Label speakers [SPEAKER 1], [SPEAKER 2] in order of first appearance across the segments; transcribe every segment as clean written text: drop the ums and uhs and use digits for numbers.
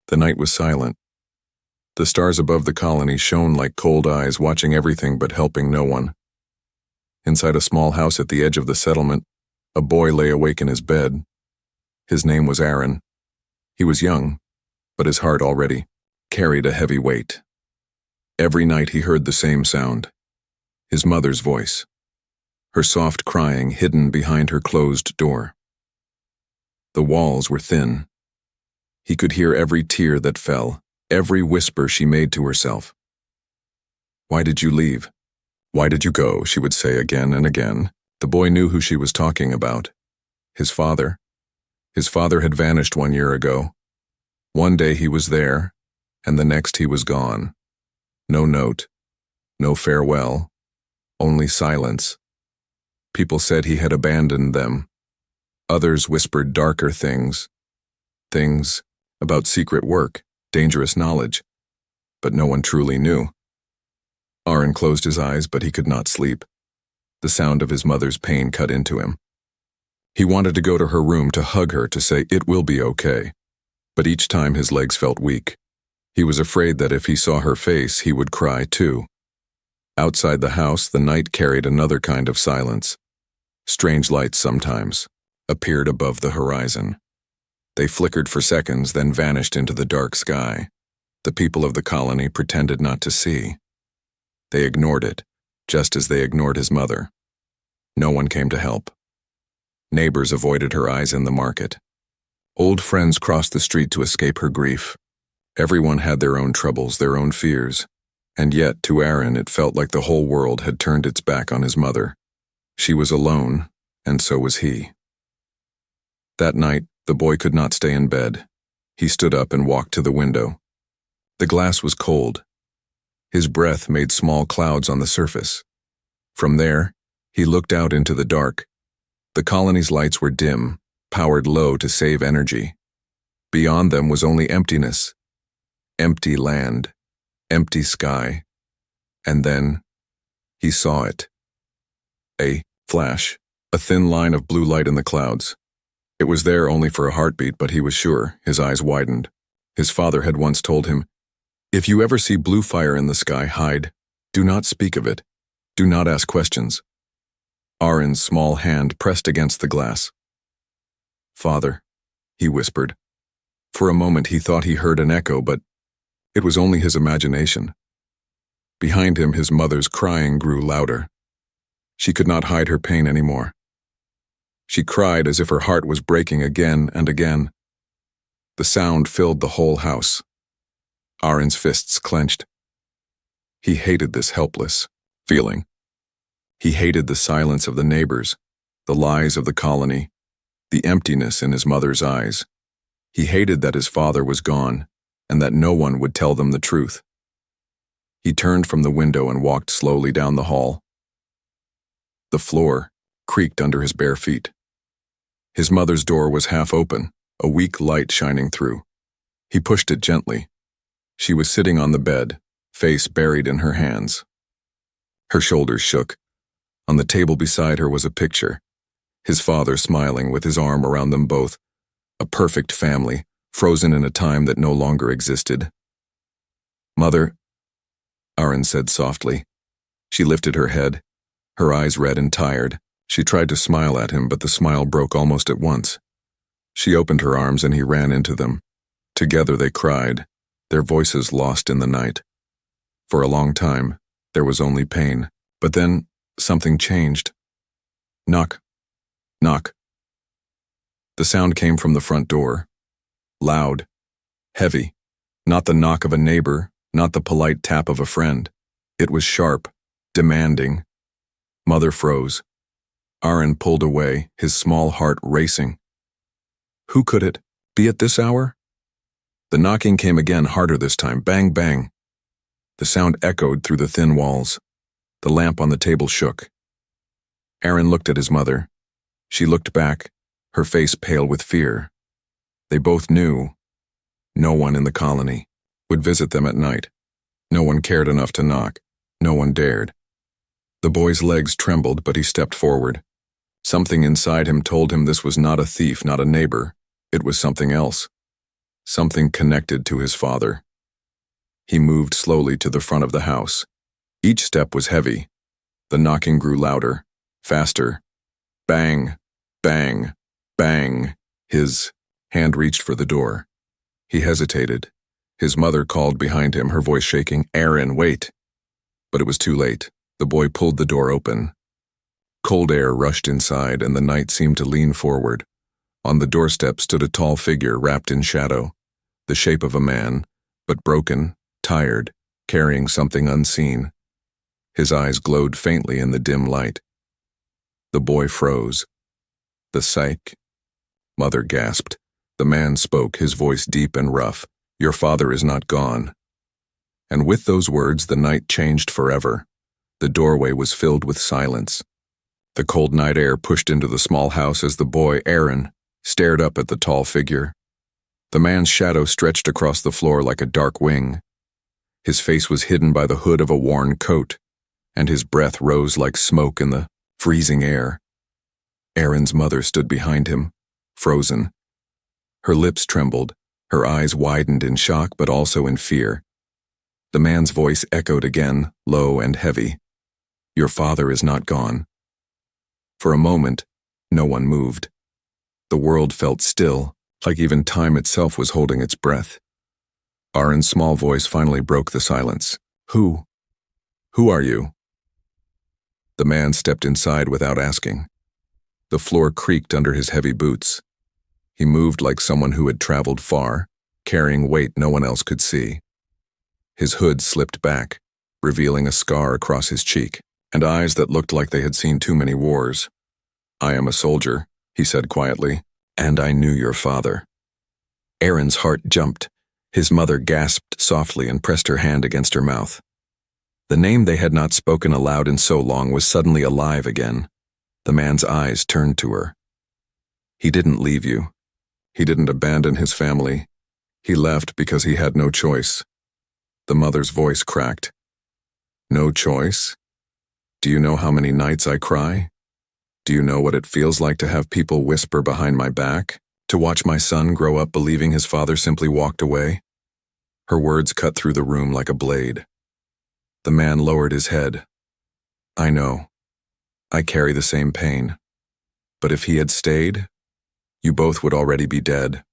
[SPEAKER 1] The night was silent. The stars above the colony shone like cold eyes, watching everything but helping no one. Inside a small house at the edge of the settlement, a boy lay awake in his bed. His name was Aaron. He was young, but his heart already carried a heavy weight. Every night he heard the same sound, his mother's voice, her soft crying hidden behind her closed door. The walls were thin. He could hear every tear that fell, every whisper she made to herself. "Why did you leave? Why did you go?" she would say again and again. The boy knew who she was talking about. His father. His father had vanished 1 year ago. One day he was there, and the next he was gone. No note, no farewell, only silence. People said he had abandoned them. Others whispered darker things. Things about secret work, dangerous knowledge, but no one truly knew. Aaron closed his eyes, but he could not sleep. The sound of his mother's pain cut into him. He wanted to go to her room, to hug her, to say, "It will be okay." But each time his legs felt weak. He was afraid that if he saw her face, he would cry too. Outside the house, the night carried another kind of silence. Strange lights sometimes appeared above the horizon. They flickered for seconds, then vanished into the dark sky. The people of the colony pretended not to see. They ignored it, just as they ignored his mother. No one came to help. Neighbors avoided her eyes in the market. Old friends crossed the street to escape her grief. Everyone had their own troubles, their own fears. And yet, to Aaron, it felt like the whole world had turned its back on his mother. She was alone, and so was he. That night, the boy could not stay in bed. He stood up and walked to the window. The glass was cold. His breath made small clouds on the surface. From there, he looked out into the dark. The colony's lights were dim, powered low to save energy. Beyond them was only emptiness. Empty land, empty sky. And then, he saw it. A flash, a thin line of blue light in the clouds. It was there only for a heartbeat, but he was sure. His eyes widened. His father had once told him, "If you ever see blue fire in the sky, hide. Do not speak of it. Do not ask questions." Aaron's small hand pressed against the glass. "Father," he whispered. For a moment he thought he heard an echo, but it was only his imagination. Behind him, his mother's crying grew louder. She could not hide her pain anymore. She cried as if her heart was breaking again and again. The sound filled the whole house. Aaron's fists clenched. He hated this helpless feeling. He hated the silence of the neighbors, the lies of the colony, the emptiness in his mother's eyes. He hated that his father was gone, and that no one would tell them the truth. He turned from the window and walked slowly down the hall. The floor creaked under his bare feet. His mother's door was half open, a weak light shining through. He pushed it gently. She was sitting on the bed, face buried in her hands. Her shoulders shook. On the table beside her was a picture, his father smiling with his arm around them both, a perfect family, frozen in a time that no longer existed. "Mother," Aaron said softly. She lifted her head, her eyes red and tired. She tried to smile at him, but the smile broke almost at once. She opened her arms and he ran into them. Together they cried, their voices lost in the night. For a long time, there was only pain. But then, something changed. Knock. Knock. The sound came from the front door. Loud. Heavy. Not the knock of a neighbor, not the polite tap of a friend. It was sharp, demanding. Mother froze. Aaron pulled away, his small heart racing. Who could it be at this hour? The knocking came again, harder this time. Bang, bang. The sound echoed through the thin walls. The lamp on the table shook. Aaron looked at his mother. She looked back, her face pale with fear. They both knew no one in the colony would visit them at night. No one cared enough to knock. No one dared. The boy's legs trembled, but he stepped forward. Something inside him told him this was not a thief, not a neighbor. It was something else. Something connected to his father. He moved slowly to the front of the house. Each step was heavy. The knocking grew louder, faster. Bang, bang, bang. His hand reached for the door. He hesitated. His mother called behind him, her voice shaking, "Aaron, wait." But it was too late. The boy pulled the door open. Cold air rushed inside, and the night seemed to lean forward. On the doorstep stood a tall figure wrapped in shadow, the shape of a man, but broken, tired, carrying something unseen. His eyes glowed faintly in the dim light. The boy froze. "The psych?" Mother gasped. The man spoke, his voice deep and rough. "Your father is not gone." And with those words, the night changed forever. The doorway was filled with silence. The cold night air pushed into the small house as the boy, Aaron, stared up at the tall figure. The man's shadow stretched across the floor like a dark wing. His face was hidden by the hood of a worn coat, and his breath rose like smoke in the freezing air. Aaron's mother stood behind him, frozen. Her lips trembled, her eyes widened in shock but also in fear. The man's voice echoed again, low and heavy. "Your father is not gone." For a moment, no one moved. The world felt still, like even time itself was holding its breath. Aaron's small voice finally broke the silence. Who are you?" The man stepped inside without asking. The floor creaked under his heavy boots. He moved like someone who had traveled far, carrying weight no one else could see. His hood slipped back, revealing a scar across his cheek, and eyes that looked like they had seen too many wars. "I am a soldier," he said quietly, "and I knew your father." Aaron's heart jumped. His mother gasped softly and pressed her hand against her mouth. The name they had not spoken aloud in so long was suddenly alive again. The man's eyes turned to her. "He didn't leave you. He didn't abandon his family. He left because he had no choice." The mother's voice cracked. "No choice? Do you know how many nights I cry? Do you know what it feels like to have people whisper behind my back? To watch my son grow up believing his father simply walked away?" Her words cut through the room like a blade. The man lowered his head. "I know. I carry the same pain. But if he had stayed, you both would already be dead."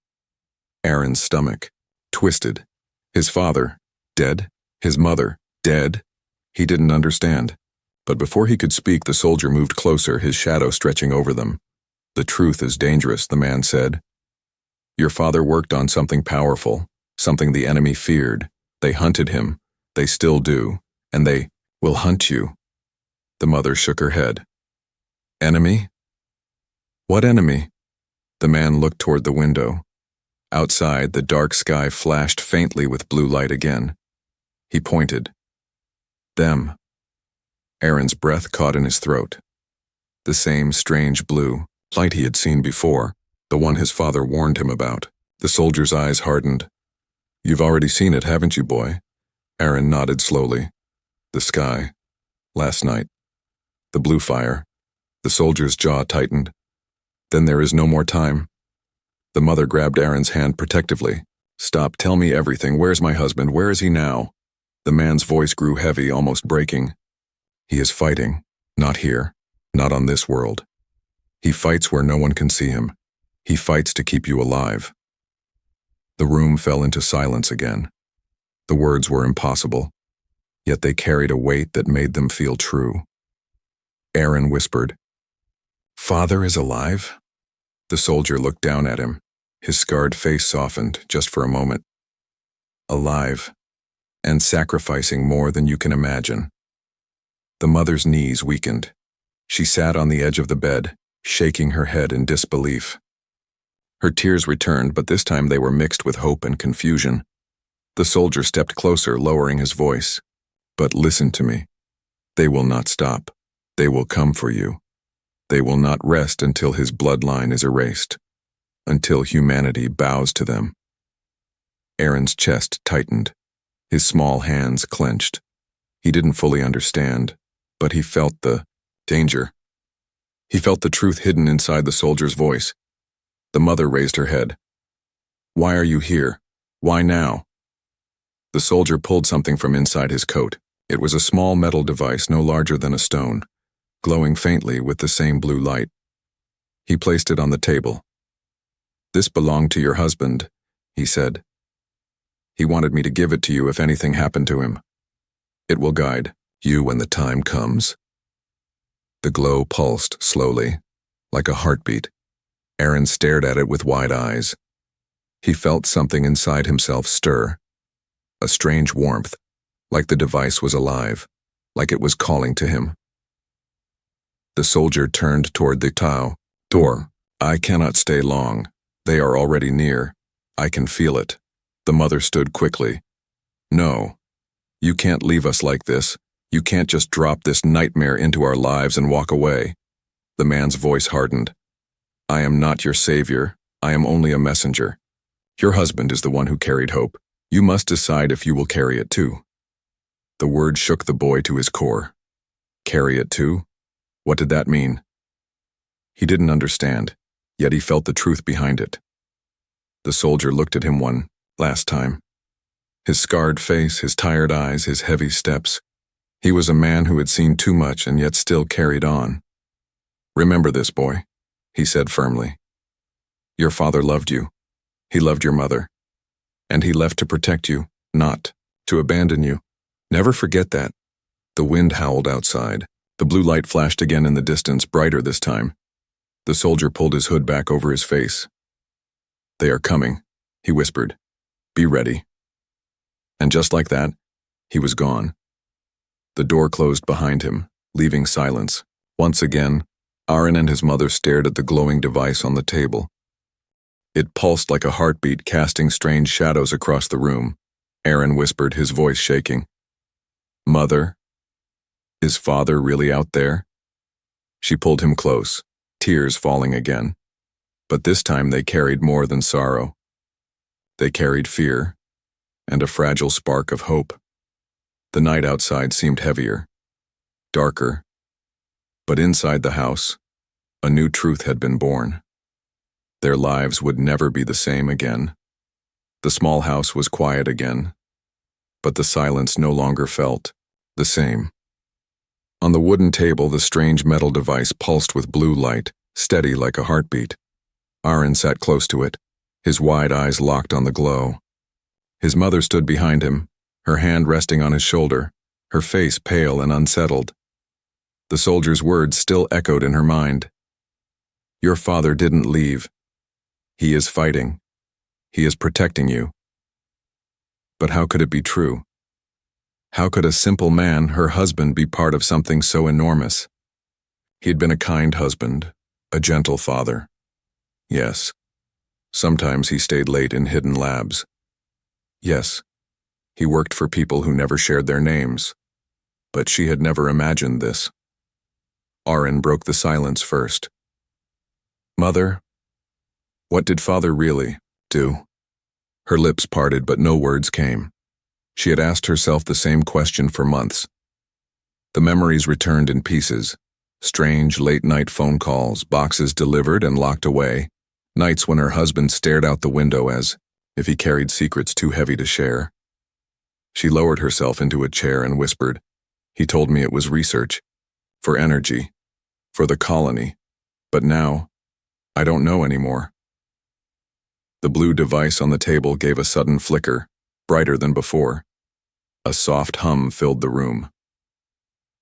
[SPEAKER 1] Aaron's stomach twisted. His father, dead? His mother, dead? He didn't understand. But before he could speak, the soldier moved closer, his shadow stretching over them. "The truth is dangerous," the man said. "Your father worked on something powerful, something the enemy feared. They hunted him. They still do. And they will hunt you." The mother shook her head. "Enemy? What enemy?" The man looked toward the window. Outside, the dark sky flashed faintly with blue light again. He pointed. "Them." Aaron's breath caught in his throat. The same strange blue light he had seen before, the one his father warned him about. The soldier's eyes hardened. "You've already seen it, haven't you, boy?" Aaron nodded slowly. "The sky. Last night. The blue fire." The soldier's jaw tightened. "Then there is no more time." The mother grabbed Aaron's hand protectively. "Stop, tell me everything. Where's my husband? Where is he now?" The man's voice grew heavy, almost breaking. "He is fighting. Not here. Not on this world. He fights where no one can see him. He fights to keep you alive." The room fell into silence again. The words were impossible, yet they carried a weight that made them feel true. Aaron whispered, "Father is alive?" The soldier looked down at him. His scarred face softened, just for a moment. "Alive, and sacrificing more than you can imagine." The mother's knees weakened. She sat on the edge of the bed, shaking her head in disbelief. Her tears returned, but this time they were mixed with hope and confusion. The soldier stepped closer, lowering his voice. "But listen to me. They will not stop. They will come for you. They will not rest until his bloodline is erased, until humanity bows to them." Aaron's chest tightened. His small hands clenched. He didn't fully understand, but he felt the danger. He felt the truth hidden inside the soldier's voice. The mother raised her head. "Why are you here?" Why now? The soldier pulled something from inside his coat. It was a small metal device no larger than a stone, glowing faintly with the same blue light. He placed it on the table. "This belonged to your husband," he said. "He wanted me to give it to you if anything happened to him. It will guide you when the time comes." The glow pulsed slowly, like a heartbeat. Aaron stared at it with wide eyes. He felt something inside himself stir, a strange warmth, like the device was alive, like it was calling to him. The soldier turned toward the door. "I cannot stay long. They are already near. I can feel it." The mother stood quickly. "No. You can't leave us like this. You can't just drop this nightmare into our lives and walk away." The man's voice hardened. "I am not your savior. I am only a messenger. Your husband is the one who carried hope. You must decide if you will carry it too." The word shook the boy to his core. Carry it too? What did that mean? He didn't understand, yet he felt the truth behind it. The soldier looked at him one last time. His scarred face, his tired eyes, his heavy steps. He was a man who had seen too much and yet still carried on. "Remember this, boy," he said firmly. "Your father loved you. He loved your mother. And he left to protect you, not to abandon you. Never forget that." The wind howled outside. The blue light flashed again in the distance, brighter this time. The soldier pulled his hood back over his face. "They are coming," he whispered. "Be ready." And just like that, he was gone. The door closed behind him, leaving silence. Once again, Aaron and his mother stared at the glowing device on the table. It pulsed like a heartbeat, casting strange shadows across the room. Aaron whispered, his voice shaking. "Mother? Is father really out there?" She pulled him close, tears falling again. But this time they carried more than sorrow. They carried fear and a fragile spark of hope. The night outside seemed heavier, darker, but inside the house, a new truth had been born. Their lives would never be the same again. The small house was quiet again, but the silence no longer felt the same. On the wooden table, the strange metal device pulsed with blue light, steady like a heartbeat. Aaron sat close to it, his wide eyes locked on the glow. His mother stood behind him, her hand resting on his shoulder, her face pale and unsettled. The soldier's words still echoed in her mind. "Your father didn't leave. He is fighting. He is protecting you." But how could it be true? How could a simple man, her husband, be part of something so enormous? He had been a kind husband, a gentle father. Yes. Sometimes he stayed late in hidden labs. Yes. He worked for people who never shared their names. But she had never imagined this. Aaron broke the silence first. "Mother, what did father really do?" Her lips parted, but no words came. She had asked herself the same question for months. The memories returned in pieces. Strange late-night phone calls, boxes delivered and locked away, nights when her husband stared out the window as if he carried secrets too heavy to share. She lowered herself into a chair and whispered, "He told me it was research, for energy, for the colony, but now, I don't know anymore." The blue device on the table gave a sudden flicker, brighter than before. A soft hum filled the room.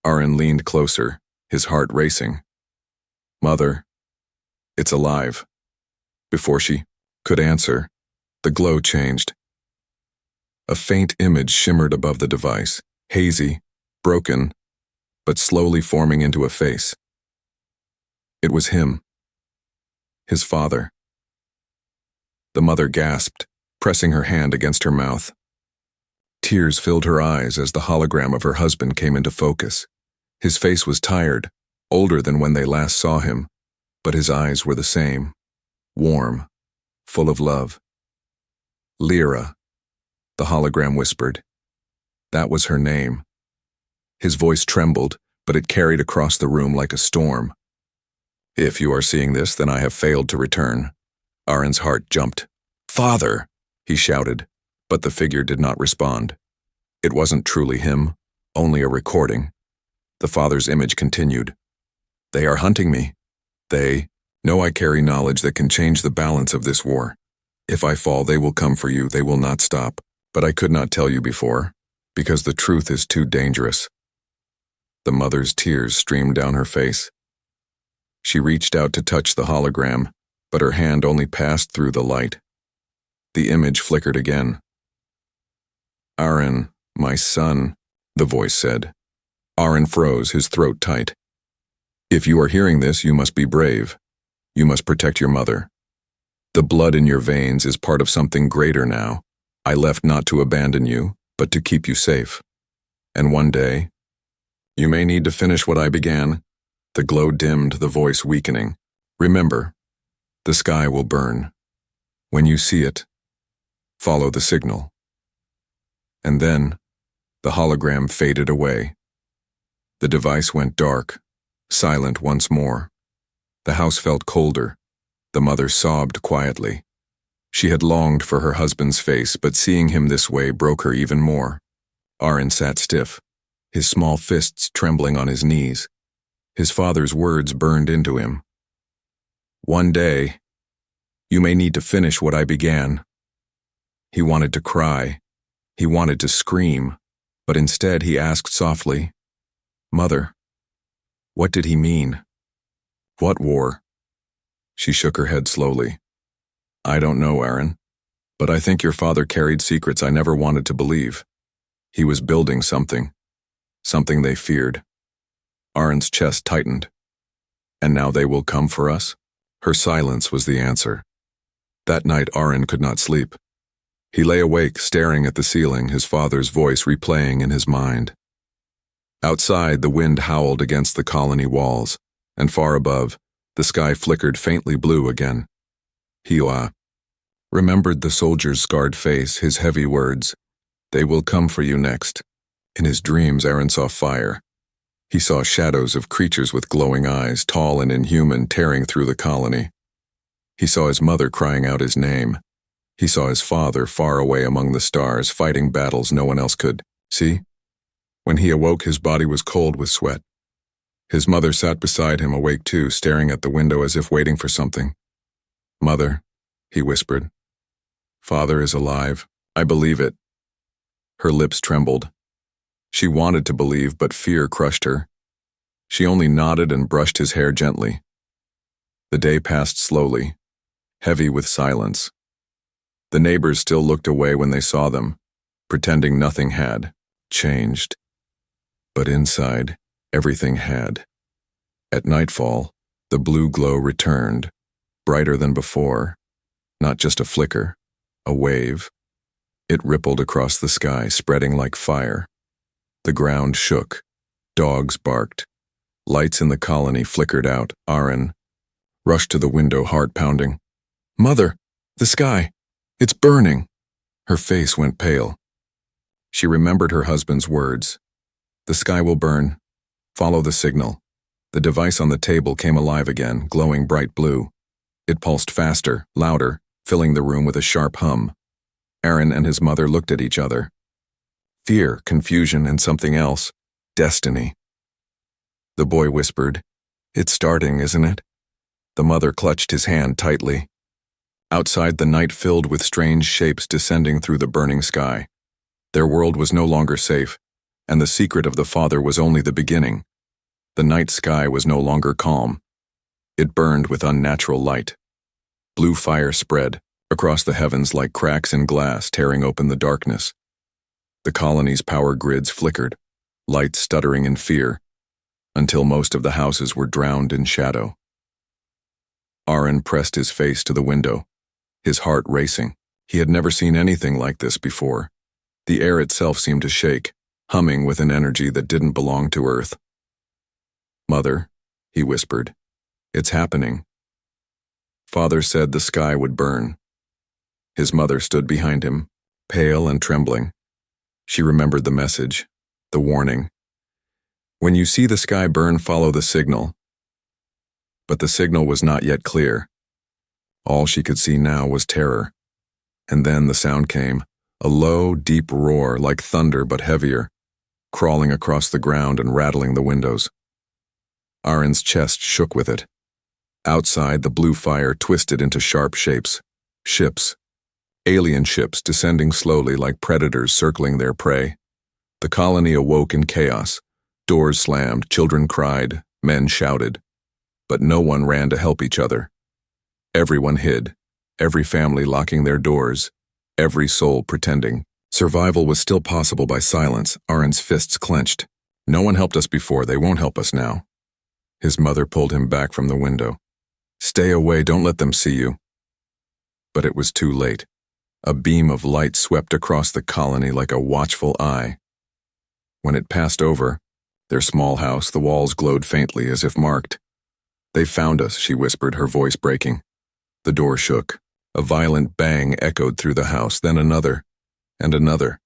[SPEAKER 1] Aaron leaned closer, his heart racing. "Mother, it's alive." Before she could answer, the glow changed. A faint image shimmered above the device, hazy, broken, but slowly forming into a face. It was him. His father. The mother gasped, pressing her hand against her mouth. Tears filled her eyes as the hologram of her husband came into focus. His face was tired, older than when they last saw him, but his eyes were the same, warm, full of love. "Lyra," the hologram whispered. That was her name. His voice trembled, but it carried across the room like a storm. "If you are seeing this, then I have failed to return." Aaron's heart jumped. "Father!" he shouted. But the figure did not respond. It wasn't truly him, only a recording. The father's image continued. They are hunting me. They know I carry knowledge that can change the balance of this war. If I fall, they will come for you. They will not stop. But I could not tell you before, because the truth is too dangerous. The mother's tears streamed down her face. She reached out to touch the hologram, but her hand only passed through the light. The image flickered again. Aaron, my son, the voice said. Aaron froze, his throat tight. If you are hearing this, you must be brave. You must protect your mother. The blood in your veins is part of something greater now. I left not to abandon you, but to keep you safe. And one day, you may need to finish what I began. The glow dimmed, the voice weakening. Remember, the sky will burn. When you see it, follow the signal. And then, the hologram faded away. The device went dark, silent once more. The house felt colder. The mother sobbed quietly. She had longed for her husband's face, but seeing him this way broke her even more. Aaron sat stiff, his small fists trembling on his knees. His father's words burned into him. One day, you may need to finish what I began. He wanted to cry. He wanted to scream, but instead he asked softly, Mother, what did he mean? What war? She shook her head slowly. I don't know, Aaron, but I think your father carried secrets I never wanted to believe. He was building something they feared. Aaron's chest tightened. And now they will come for us? Her silence was the answer. That night Aaron could not sleep. He lay awake, staring at the ceiling, his father's voice replaying in his mind. Outside, the wind howled against the colony walls, and far above, the sky flickered faintly blue again. He remembered the soldier's scarred face, his heavy words. They will come for you next. In his dreams, Aaron saw fire. He saw shadows of creatures with glowing eyes, tall and inhuman, tearing through the colony. He saw his mother crying out his name. He saw his father far away among the stars, fighting battles no one else could see. When he awoke, his body was cold with sweat. His mother sat beside him, awake too, staring at the window as if waiting for something. Mother, he whispered. Father is alive. I believe it. Her lips trembled. She wanted to believe, but fear crushed her. She only nodded and brushed his hair gently. The day passed slowly, heavy with silence. The neighbors still looked away when they saw them, pretending nothing had changed. But inside, everything had. At nightfall, the blue glow returned, brighter than before, not just a flicker, a wave. It rippled across the sky, spreading like fire. The ground shook. Dogs barked. Lights in the colony flickered out. Aaron rushed to the window, heart pounding. Mother, the sky, it's burning. Her face went pale. She remembered her husband's words. The sky will burn. Follow the signal. The device on the table came alive again, glowing bright blue. It pulsed faster, louder, filling the room with a sharp hum. Aaron and his mother looked at each other. Fear, confusion, and something else. Destiny. The boy whispered, It's starting, isn't it? The mother clutched his hand tightly. Outside, the night filled with strange shapes descending through the burning sky. Their world was no longer safe, and the secret of the father was only the beginning. The night sky was no longer calm. It burned with unnatural light. Blue fire spread across the heavens like cracks in glass, tearing open the darkness. The colony's power grids flickered, lights stuttering in fear, until most of the houses were drowned in shadow. Aaron pressed his face to the window, his heart racing. He had never seen anything like this before. The air itself seemed to shake, humming with an energy that didn't belong to Earth. Mother, he whispered, it's happening. Father said the sky would burn. His mother stood behind him, pale and trembling. She remembered the message, the warning. When you see the sky burn, follow the signal. But the signal was not yet clear. All she could see now was terror. And then the sound came, A low, deep roar like thunder but heavier, crawling across the ground and rattling the windows. Aaron's chest shook with it. Outside, the blue fire twisted into sharp shapes. Ships. Alien ships descending slowly like predators circling their prey. The colony awoke in chaos. Doors slammed, children cried, men shouted. But no one ran to help each other. Everyone hid, every family locking their doors, every soul pretending. Survival was still possible by silence. Aaron's fists clenched. No one helped us before, they won't help us now. His mother pulled him back from the window. Stay away, don't let them see you. But it was too late. A beam of light swept across the colony like a watchful eye. When it passed over, their small house, the walls glowed faintly as if marked. They found us, she whispered, her voice breaking. The door shook. A violent bang echoed through the house, then another, and another.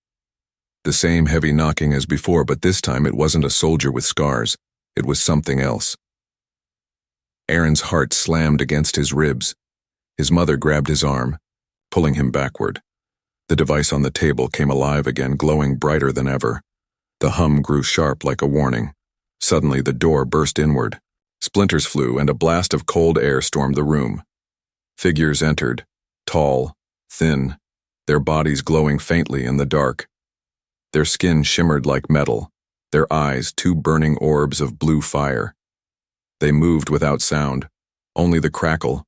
[SPEAKER 1] The same heavy knocking as before, but this time it wasn't a soldier with scars. It was something else. Aaron's heart slammed against his ribs. His mother grabbed his arm, pulling him backward. The device on the table came alive again, glowing brighter than ever. The hum grew sharp like a warning. Suddenly the door burst inward. Splinters flew and a blast of cold air stormed the room. Figures entered, tall, thin, their bodies glowing faintly in the dark. Their skin shimmered like metal, their eyes two burning orbs of blue fire. They moved without sound, only the crackle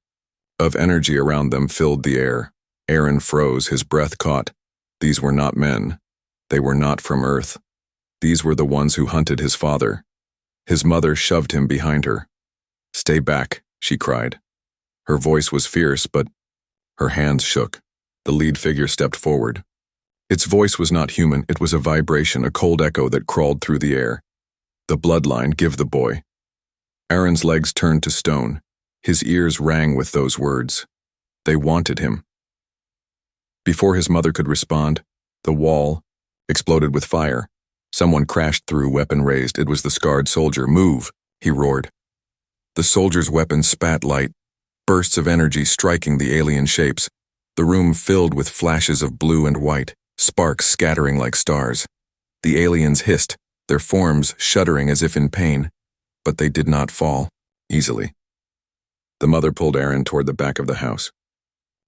[SPEAKER 1] of energy around them filled the air. Aaron froze, his breath caught. These were not men. They were not from Earth. These were the ones who hunted his father. His mother shoved him behind her. Stay back, she cried. Her voice was fierce, but her hands shook. The lead figure stepped forward. Its voice was not human, it was a vibration, a cold echo that crawled through the air. The bloodline, give the boy. Aaron's legs turned to stone. His ears rang with those words. They wanted him. Before his mother could respond, the wall exploded with fire. Someone crashed through, weapon raised. It was the scarred soldier. Move, he roared. The soldier's weapon spat light, bursts of energy striking the alien shapes. The room filled with flashes of blue and white, sparks scattering like stars. The aliens hissed, their forms shuddering as if in pain, but they did not fall easily. The mother pulled Aaron toward the back of the house.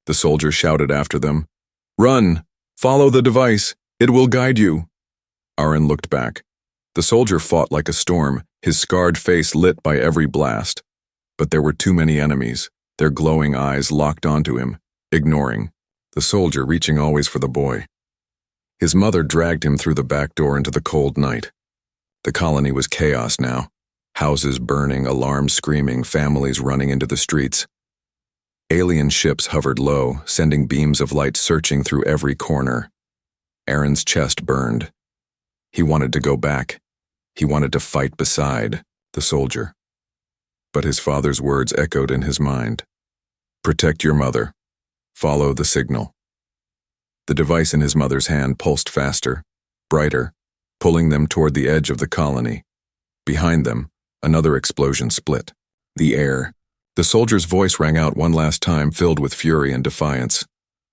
[SPEAKER 1] The soldier shouted after them, "Run! Follow the device! It will guide you!" Aaron looked back. The soldier fought like a storm, his scarred face lit by every blast. But there were too many enemies, their glowing eyes locked onto him, ignoring. The soldier reaching always for the boy. His mother dragged him through the back door into the cold night. The colony was chaos now. Houses burning, alarms screaming, families running into the streets. Alien ships hovered low, sending beams of light searching through every corner. Aaron's chest burned. He wanted to go back. He wanted to fight beside the soldier. But his father's words echoed in his mind. Protect your mother. Follow the signal. The device in his mother's hand pulsed faster, brighter, pulling them toward the edge of the colony. Behind them, another explosion split the air. The soldier's voice rang out one last time, filled with fury and defiance.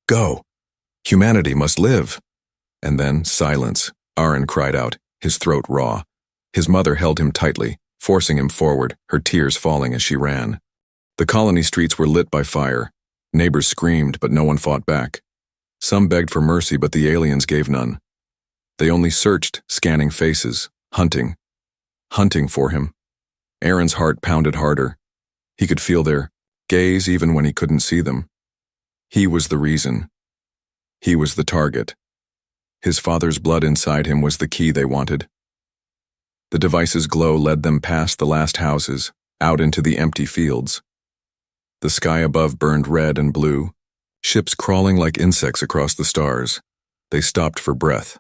[SPEAKER 1] Go! Humanity must live! And then silence. Aaron cried out, his throat raw. His mother held him tightly, forcing him forward, her tears falling as she ran. The colony streets were lit by fire. Neighbors screamed, but no one fought back. Some begged for mercy, but the aliens gave none. They only searched, scanning faces, hunting for him. Aaron's heart pounded harder. He could feel their gaze even when he couldn't see them. He was the reason. He was the target. His father's blood inside him was the key they wanted. The device's glow led them past the last houses, out into the empty fields. The sky above burned red and blue, ships crawling like insects across the stars. They stopped for breath.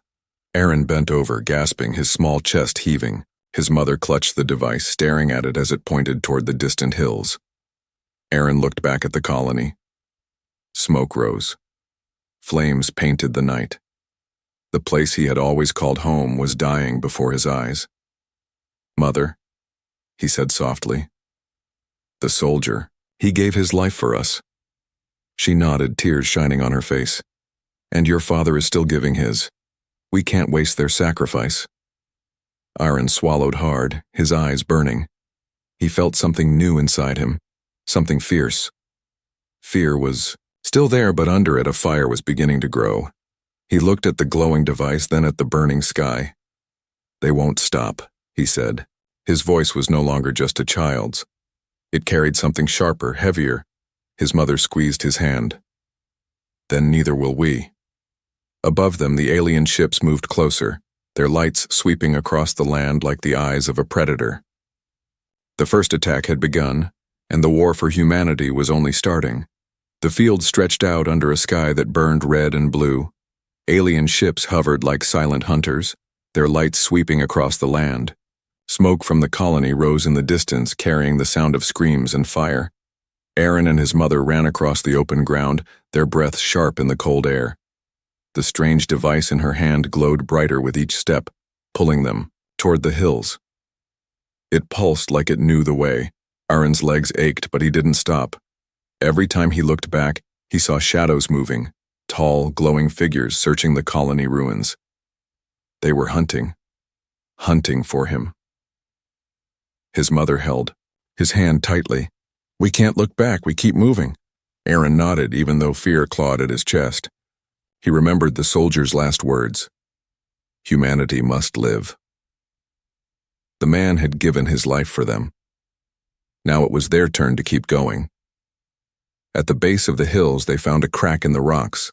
[SPEAKER 1] Aaron bent over, gasping, his small chest heaving. His mother clutched the device, staring at it as it pointed toward the distant hills. Aaron looked back at the colony. Smoke rose. Flames painted the night. The place he had always called home was dying before his eyes. Mother, he said softly. The soldier, he gave his life for us. She nodded, tears shining on her face. And your father is still giving his. We can't waste their sacrifice. Aaron swallowed hard, his eyes burning. He felt something new inside him, something fierce. Fear was still there, but under it a fire was beginning to grow. He looked at the glowing device, then at the burning sky. They won't stop, he said. His voice was no longer just a child's. It carried something sharper, heavier. His mother squeezed his hand. Then neither will we. Above them, the alien ships moved closer, their lights sweeping across the land like the eyes of a predator. The first attack had begun, and the war for humanity was only starting. The field stretched out under a sky that burned red and blue. Alien ships hovered like silent hunters, their lights sweeping across the land. Smoke from the colony rose in the distance, carrying the sound of screams and fire. Aaron and his mother ran across the open ground, their breaths sharp in the cold air. The strange device in her hand glowed brighter with each step, pulling them toward the hills. It pulsed like it knew the way. Aaron's legs ached, but he didn't stop. Every time he looked back, he saw shadows moving, tall, glowing figures searching the colony ruins. They were hunting for him. His mother held his hand tightly. We can't look back, we keep moving. Aaron nodded, even though fear clawed at his chest. He remembered the soldier's last words. Humanity must live. The man had given his life for them. Now it was their turn to keep going. At the base of the hills, they found a crack in the rocks,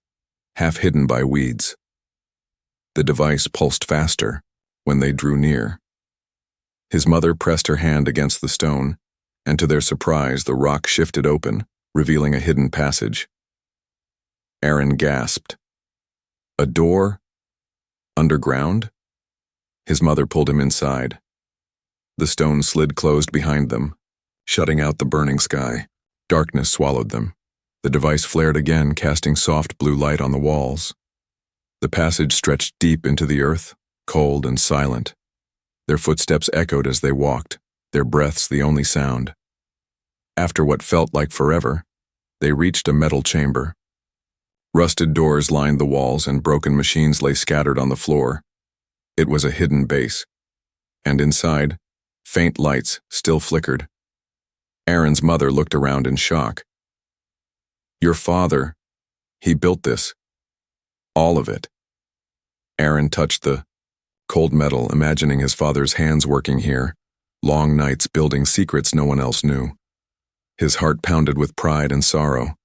[SPEAKER 1] half hidden by weeds. The device pulsed faster when they drew near. His mother pressed her hand against the stone, and to their surprise, the rock shifted open, revealing a hidden passage. Aaron gasped. A door? Underground? His mother pulled him inside. The stone slid closed behind them, shutting out the burning sky. Darkness swallowed them. The device flared again, casting soft blue light on the walls. The passage stretched deep into the earth, cold and silent. Their footsteps echoed as they walked, their breaths the only sound. After what felt like forever, they reached a metal chamber. Rusted doors lined the walls and broken machines lay scattered on the floor. It was a hidden base, and inside, faint lights still flickered. Aaron's mother looked around in shock. Your father, he built this. All of it. Aaron touched the cold metal, imagining his father's hands working here, long nights building secrets no one else knew. His heart pounded with pride and sorrow.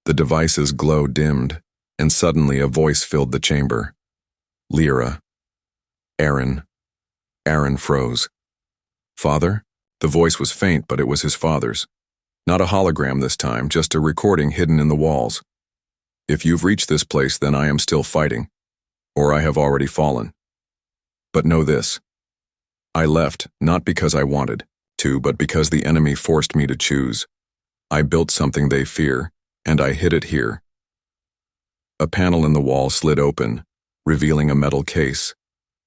[SPEAKER 1] The device's glow dimmed, and suddenly a voice filled the chamber. Lyra. Aaron. Aaron froze. Father? The voice was faint, but it was his father's. Not a hologram this time, just a recording hidden in the walls. If you've reached this place, then I am still fighting, or I have already fallen. But know this. I left, not because I wanted to, but because the enemy forced me to choose. I built something they fear, and I hid it here. A panel in the wall slid open, revealing a metal case.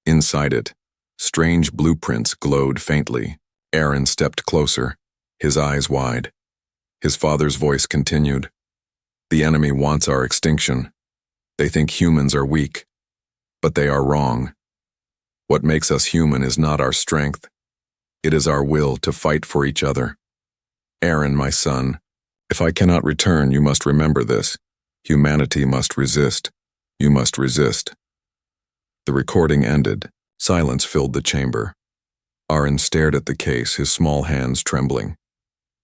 [SPEAKER 1] Inside it, strange blueprints glowed faintly. Aaron stepped closer, his eyes wide. His father's voice continued. The enemy wants our extinction. They think humans are weak, but they are wrong. What makes us human is not our strength. It is our will to fight for each other. Aaron, my son, if I cannot return, you must remember this. Humanity must resist. You must resist. The recording ended. Silence filled the chamber. Aaron stared at the case, his small hands trembling.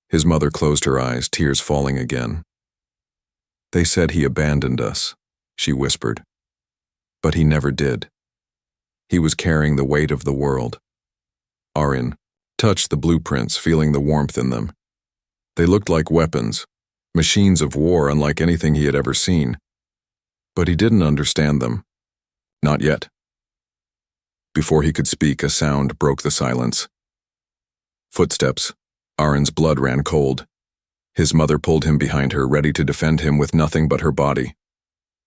[SPEAKER 1] His mother closed her eyes, tears falling again. They said he abandoned us, she whispered. But he never did. He was carrying the weight of the world. Aaron touched the blueprints, feeling the warmth in them. They looked like weapons, machines of war unlike anything he had ever seen. But he didn't understand them. Not yet. Before he could speak, a sound broke the silence. Footsteps. Aaron's blood ran cold. His mother pulled him behind her, ready to defend him with nothing but her body.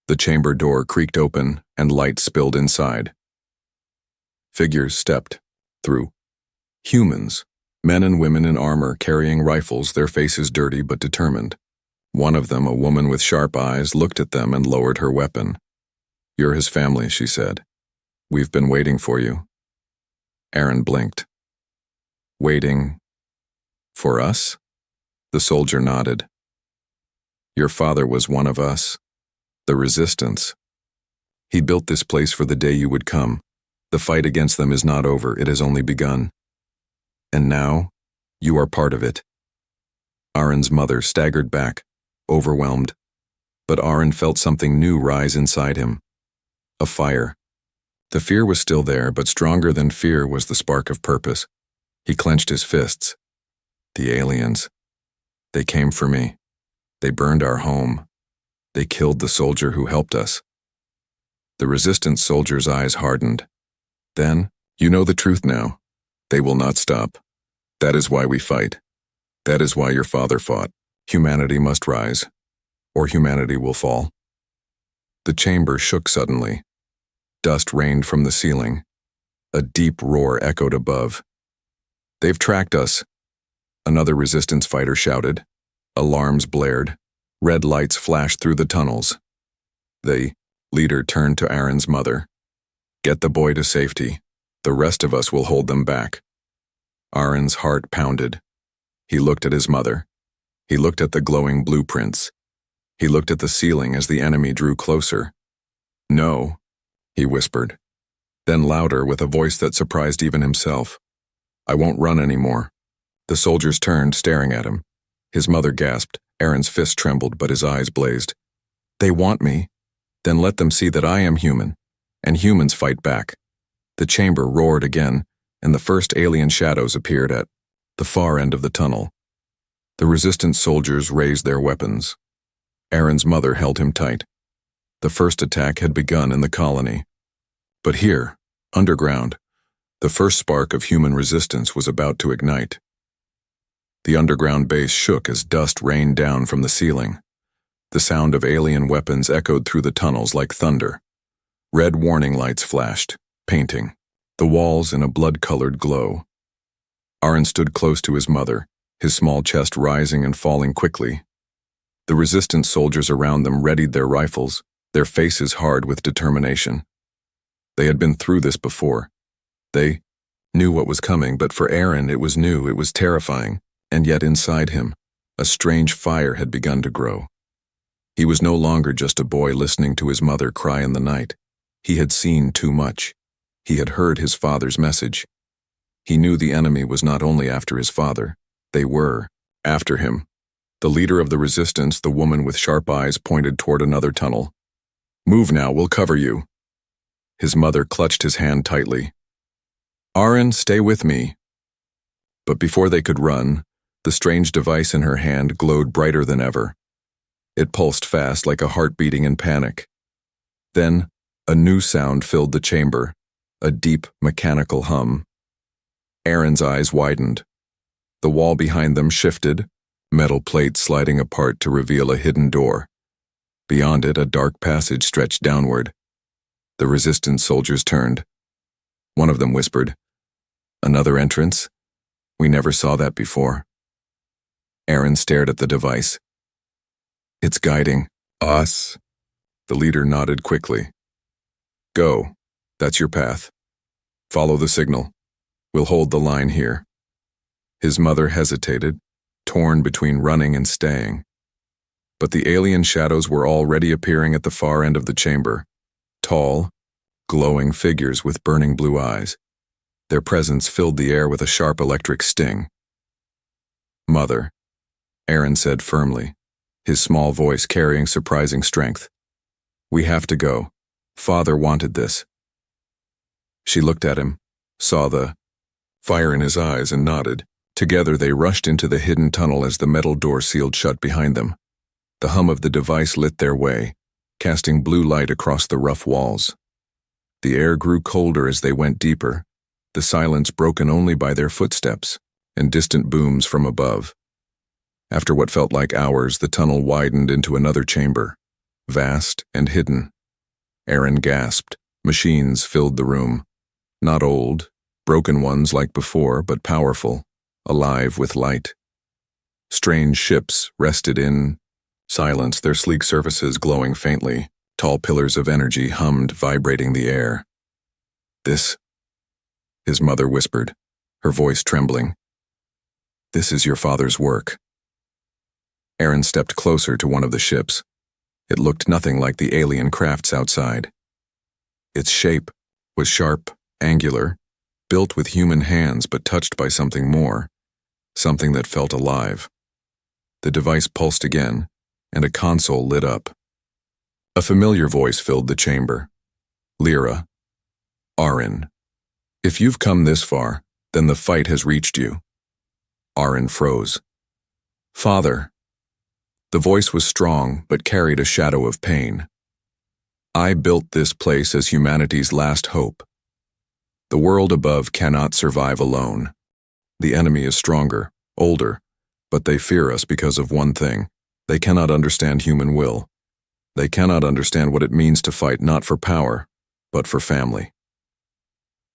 [SPEAKER 1] The chamber door creaked open, and light spilled inside. Figures stepped through. Humans, men and women in armor carrying rifles, their faces dirty but determined. One of them, a woman with sharp eyes, looked at them and lowered her weapon. "You're his family," she said. "We've been waiting for you." Aaron blinked. "Waiting for us?" The soldier nodded. "Your father was one of us, the resistance. He built this place for the day you would come. The fight against them is not over, it has only begun. And now, you are part of it." Aaron's mother staggered back, overwhelmed. But Aaron felt something new rise inside him. A fire. The fear was still there, but stronger than fear was the spark of purpose. He clenched his fists. The aliens. They came for me. They burned our home. They killed the soldier who helped us. The resistance soldier's eyes hardened. Then, "You know the truth now. They will not stop. That is why we fight. That is why your father fought. Humanity must rise, or humanity will fall." The chamber shook suddenly. Dust rained from the ceiling. A deep roar echoed above. "They've tracked us," another resistance fighter shouted. Alarms blared. Red lights flashed through the tunnels. The leader turned to Aaron's mother. "Get the boy to safety. The rest of us will hold them back." Aaron's heart pounded. He looked at his mother. He looked at the glowing blueprints. He looked at the ceiling as the enemy drew closer. "No," he whispered. Then louder, with a voice that surprised even himself. "I won't run anymore." The soldiers turned, staring at him. His mother gasped. Aaron's fist trembled, but his eyes blazed. "They want me. Then let them see that I am human, and humans fight back." The chamber roared again, and the first alien shadows appeared at the far end of the tunnel. The resistance soldiers raised their weapons. Aaron's mother held him tight. The first attack had begun in the colony. But here, underground, the first spark of human resistance was about to ignite. The underground base shook as dust rained down from the ceiling. The sound of alien weapons echoed through the tunnels like thunder. Red warning lights flashed, painting the walls in a blood-colored glow. Aaron stood close to his mother, his small chest rising and falling quickly. The resistance soldiers around them readied their rifles, their faces hard with determination. They had been through this before. They knew what was coming, but for Aaron it was new, it was terrifying, and yet inside him, a strange fire had begun to grow. He was no longer just a boy listening to his mother cry in the night. He had seen too much. He had heard his father's message. He knew the enemy was not only after his father, they were after him. The leader of the resistance, the woman with sharp eyes, pointed toward another tunnel. "Move now, we'll cover you." His mother clutched his hand tightly. "Aaron, stay with me." But before they could run, the strange device in her hand glowed brighter than ever. It pulsed fast like a heart beating in panic. Then, a new sound filled the chamber, a deep, mechanical hum. Aaron's eyes widened. The wall behind them shifted, metal plates sliding apart to reveal a hidden door. Beyond it, a dark passage stretched downward. The resistance soldiers turned. One of them whispered, "Another entrance? We never saw that before." Aaron stared at the device. "It's guiding us." The leader nodded quickly. "Go. That's your path. Follow the signal. We'll hold the line here." His mother hesitated, torn between running and staying. But the alien shadows were already appearing at the far end of the chamber. Tall, glowing figures with burning blue eyes. Their presence filled the air with a sharp electric sting. "Mother," Aaron said firmly, his small voice carrying surprising strength. "We have to go. Father wanted this." She looked at him, saw the fire in his eyes, and nodded. Together they rushed into the hidden tunnel as the metal door sealed shut behind them. The hum of the device lit their way, casting blue light across the rough walls. The air grew colder as they went deeper, the silence broken only by their footsteps and distant booms from above. After what felt like hours, the tunnel widened into another chamber, vast and hidden. Aaron gasped. Machines filled the room. Not old, broken ones like before, but powerful, alive with light. Strange ships rested in Silence, their sleek surfaces glowing faintly, tall pillars of energy hummed, vibrating the air. This, his mother whispered, her voice trembling. This is your father's work. Aaron stepped closer to one of the ships. It looked nothing like the alien crafts outside. Its shape was sharp, angular, built with human hands but touched by something more, something that felt alive. The device pulsed again, and a console lit up. A familiar voice filled the chamber. Lyra. Aaron. If you've come this far, then the fight has reached you. Aaron froze. Father. The voice was strong, but carried a shadow of pain. I built this place as humanity's last hope. The world above cannot survive alone. The enemy is stronger, older, but they fear us because of one thing. They cannot understand human will. They cannot understand what it means to fight not for power, but for family.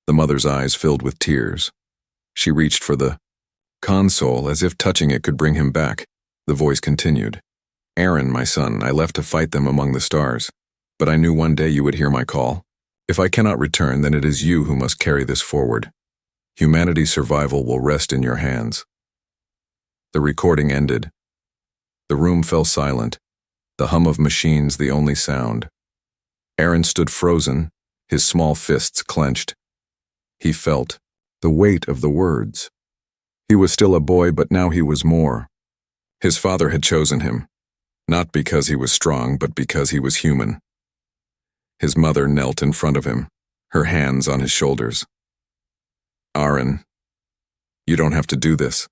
[SPEAKER 1] The mother's eyes filled with tears. She reached for the console as if touching it could bring him back. The voice continued. Aaron, my son, I left to fight them among the stars, but I knew one day you would hear my call. If I cannot return, then it is you who must carry this forward. Humanity's survival will rest in your hands. The recording ended. The room fell silent, the hum of machines the only sound. Aaron stood frozen, his small fists clenched. He felt the weight of the words. He was still a boy, but now he was more. His father had chosen him, not because he was strong, but because he was human. His mother knelt in front of him, her hands on his shoulders. Aaron, you don't have to do this.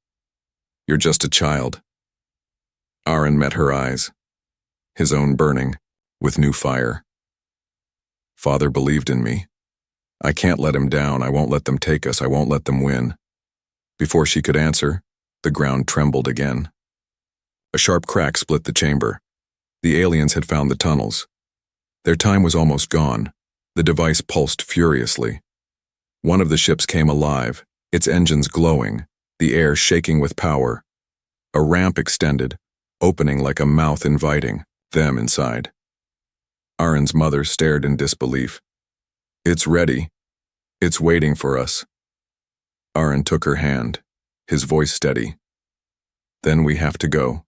[SPEAKER 1] You're just a child. Aaron met her eyes, his own burning, with new fire. Father believed in me. I can't let him down. I won't let them take us. I won't let them win. Before she could answer, the ground trembled again. A sharp crack split the chamber. The aliens had found the tunnels. Their time was almost gone. The device pulsed furiously. One of the ships came alive, its engines glowing, the air shaking with power. A ramp extended, opening like a mouth inviting them inside. Aaron's mother stared in disbelief. It's ready. It's waiting for us. Aaron took her hand, his voice steady. Then we have to go.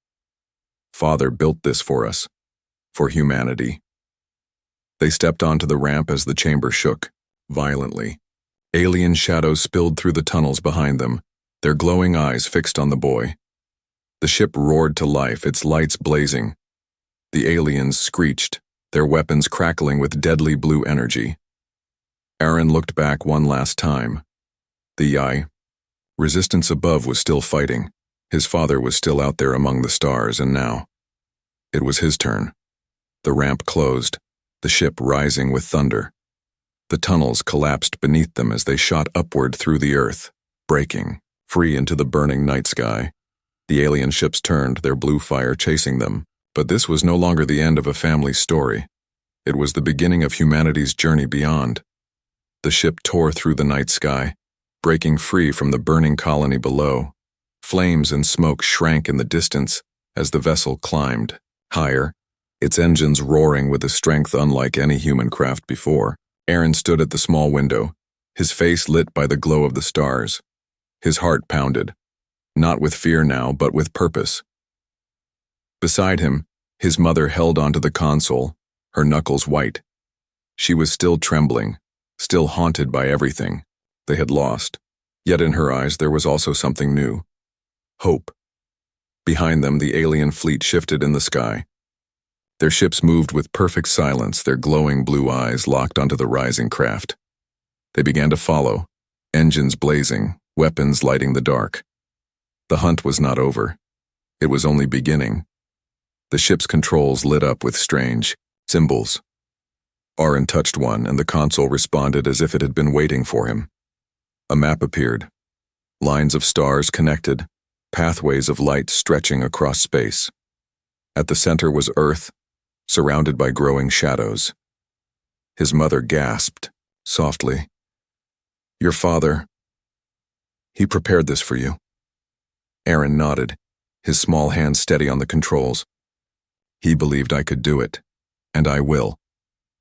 [SPEAKER 1] Father built this for us, for humanity. They stepped onto the ramp as the chamber shook, violently. Alien shadows spilled through the tunnels behind them, their glowing eyes fixed on the boy. The ship roared to life, its lights blazing. The aliens screeched, their weapons crackling with deadly blue energy. Aaron looked back one last time. The resistance above was still fighting. His father was still out there among the stars, and now it was his turn. The ramp closed, the ship rising with thunder. The tunnels collapsed beneath them as they shot upward through the earth, breaking free into the burning night sky. The alien ships turned, their blue fire chasing them. But this was no longer the end of a family's story. It was the beginning of humanity's journey beyond. The ship tore through the night sky, breaking free from the burning colony below. Flames and smoke shrank in the distance as the vessel climbed higher, its engines roaring with a strength unlike any human craft before. Aaron stood at the small window, his face lit by the glow of the stars. His heart pounded, not with fear now, but with purpose. Beside him, his mother held onto the console, her knuckles white. She was still trembling, still haunted by everything they had lost. Yet in her eyes there was also something new. Hope. Behind them, the alien fleet shifted in the sky. Their ships moved with perfect silence, their glowing blue eyes locked onto the rising craft. They began to follow, engines blazing, weapons lighting the dark. The hunt was not over. It was only beginning. The ship's controls lit up with strange symbols. Aaron touched one, and the console responded as if it had been waiting for him. A map appeared. Lines of stars connected, pathways of light stretching across space. At the center was Earth, surrounded by growing shadows. His mother gasped, softly. Your father, he prepared this for you. Aaron nodded, his small hand steady on the controls. He believed I could do it. And I will.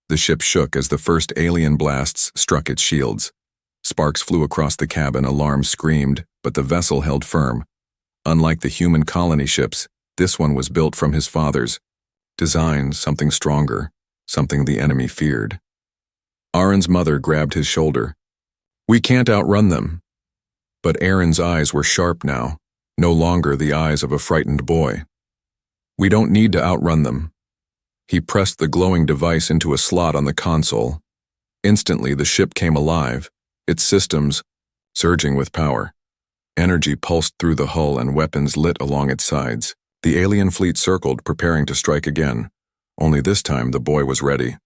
[SPEAKER 1] The ship shook as the first alien blasts struck its shields. Sparks flew across the cabin, alarms screamed, but the vessel held firm. Unlike the human colony ships, this one was built from his father's design, something stronger, something the enemy feared. Aaron's mother grabbed his shoulder. We can't outrun them. But Aaron's eyes were sharp now, no longer the eyes of a frightened boy. We don't need to outrun them. He pressed the glowing device into a slot on the console. Instantly, the ship came alive, its systems surging with power. Energy pulsed through the hull and weapons lit along its sides. The alien fleet circled, preparing to strike again. Only this time, the boy was ready.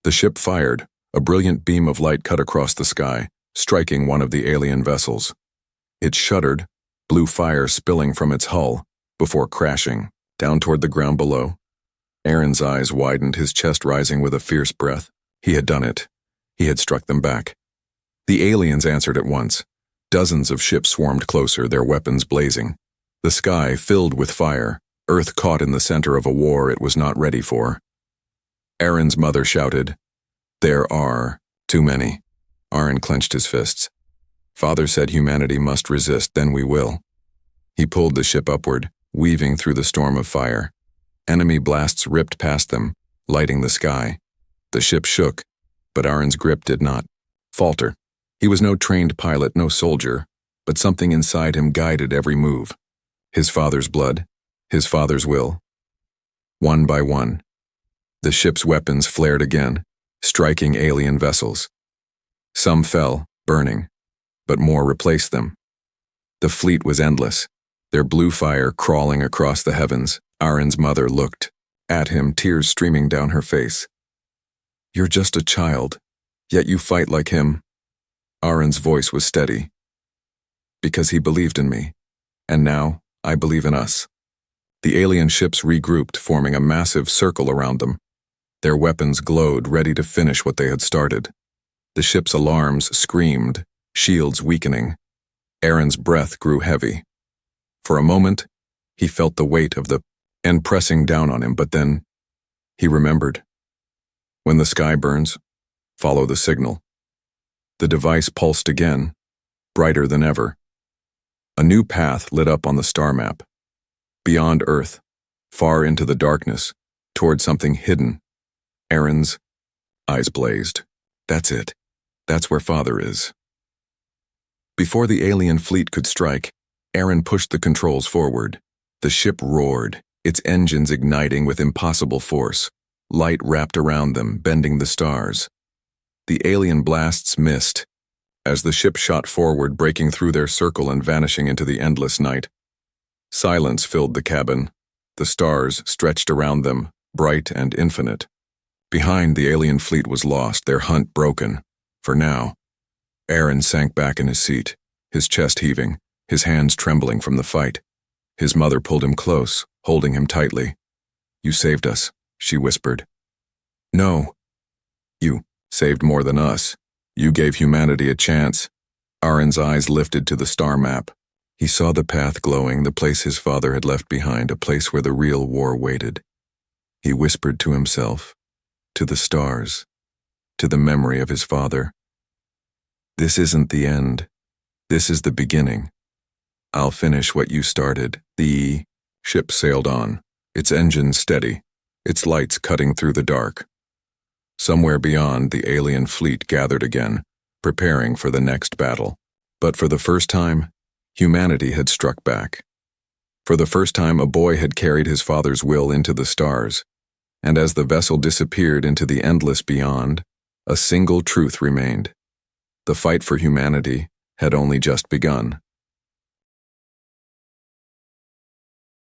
[SPEAKER 1] The ship fired. A brilliant beam of light cut across the sky, striking one of the alien vessels. It shuddered, blue fire spilling from its hull, before crashing down toward the ground below. Aaron's eyes widened, his chest rising with a fierce breath. He had done it. He had struck them back. The aliens answered at once. Dozens of ships swarmed closer, their weapons blazing. The sky filled with fire, Earth caught in the center of a war it was not ready for. Aaron's mother shouted, "There are too many." Aaron clenched his fists. Father said humanity must resist, then we will. He pulled the ship upward, weaving through the storm of fire. Enemy blasts ripped past them, lighting the sky. The ship shook, but Aaron's grip did not falter. He was no trained pilot, no soldier, but something inside him guided every move. His father's blood, his father's will. One by one, the ship's weapons flared again, striking alien vessels. Some fell, burning, but more replaced them. The fleet was endless, their blue fire crawling across the heavens. Aaron's mother looked at him, tears streaming down her face. "You're just a child, yet you fight like him." Aaron's voice was steady. "Because he believed in me, and now I believe in us." The alien ships regrouped, forming a massive circle around them. Their weapons glowed, ready to finish what they had started. The ship's alarms screamed, shields weakening. Aaron's breath grew heavy. For a moment, he felt the weight of the end pressing down on him, but then he remembered. When the sky burns, follow the signal. The device pulsed again, brighter than ever. A new path lit up on the star map. Beyond Earth, far into the darkness, toward something hidden. Aaron's eyes blazed. That's it. That's where Father is. Before the alien fleet could strike, Aaron pushed the controls forward. The ship roared, its engines igniting with impossible force. Light wrapped around them, bending the stars. The alien blasts missed, as the ship shot forward, breaking through their circle and vanishing into the endless night. Silence filled the cabin. The stars stretched around them, bright and infinite. Behind, the alien fleet was lost, their hunt broken. For now. Aaron sank back in his seat, his chest heaving, his hands trembling from the fight. His mother pulled him close, holding him tightly. "You saved us," she whispered. "No. You saved more than us. You gave humanity a chance." Aaron's eyes lifted to the star map. He saw the path glowing, the place his father had left behind, a place where the real war waited. He whispered to himself, to the stars, to the memory of his father. "This isn't the end. This is the beginning. I'll finish what you started." The ship sailed on, its engines steady, its lights cutting through the dark. Somewhere beyond, the alien fleet gathered again, preparing for the next battle. But for the first time, humanity had struck back. For the first time, a boy had carried his father's will into the stars, and as the vessel disappeared into the endless beyond, a single truth remained. The fight for humanity had only just begun.